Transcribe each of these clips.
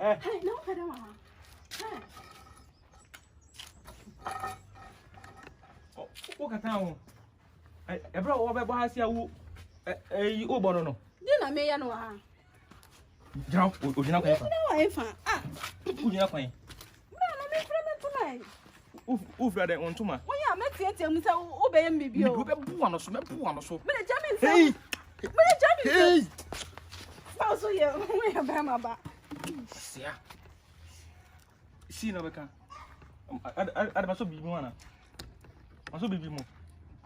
Hey, no, I don't want. Oh, what can I? Bro, what about Hasia? You open no? Dinner may know. Jump, would you not pay for? No, if I Would you not pay? no, I'm tonight. Who've got that one too much? Well, yeah, let's see him so obey me. You go back one or so. But a jamming, Hey! so yeah, we have Bama back. See, no, I can't. I must be one. I must be more.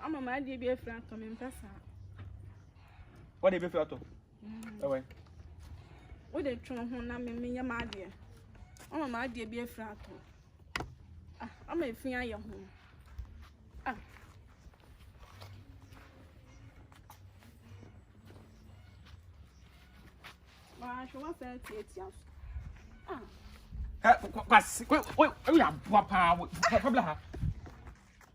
I'm a my dear friend coming person. What did you feel to? Away. What they try to me, your my dear. Oh, my dear, be a friend. I'm a fear your home. Ah. I shall want to say it. Ah. Wait, papa, papa.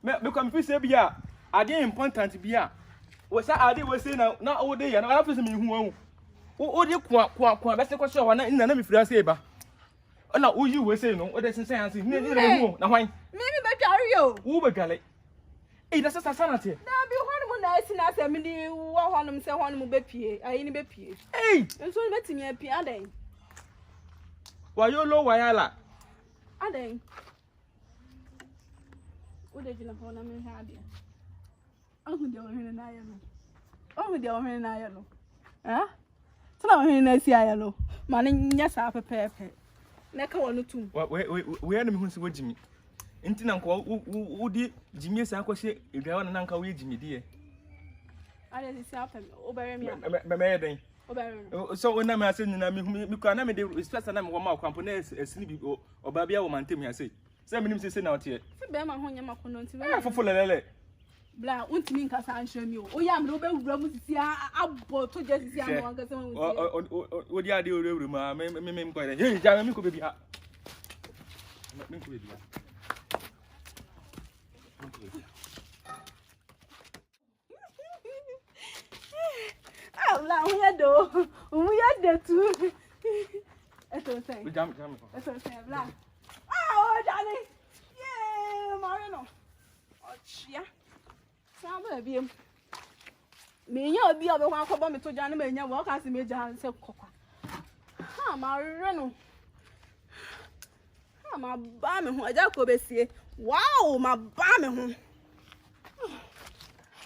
Me confuse be a ade important be a. We say ade we say na all day na I feel me hu o de kwa be say kwhye wa na me fira say ba. Na o yi we say no o de sense anse ni hu na hwan. Me be carry you. Wo be gale. That's sanity. Now be one more nice in us. I mean, one say one be pie. I be pie. Hey, and so let me a pie. Then why you low why then what did you know? I'm in Hadia. Oh, the woman I know. Oh, the woman I know. Eh? So now I see I know. Man, yes, I prepare. Neck one two. We are who see Jimmy. Intina who did Jimmy Sanko if you want an uncle with Jimmy dear. I didn't see up and obey me. So when I'm saying, me can make the respect and I'm one more company as sleepy or Babia woman to me. I say, 7 minutes is out here. Bema Honyama Cononti. For full lele. Blah, won't mean Cassan show me. Oh, yeah, no better to see a boat to just see what the idea of room. I may quite a Jamie could be. Oh, we had the two. That's what I'm saying. That's what I'm saying. Oh, Johnny. Yeah, Marino. Oh, yeah. Sound baby. Me, you'll be able to come to Johnny when you walk as a major and say, Coca. Ah, Marino. Ah, my balmy who I just go see. Wow, my balmy home.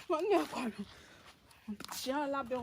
What you're going to? Shall I be?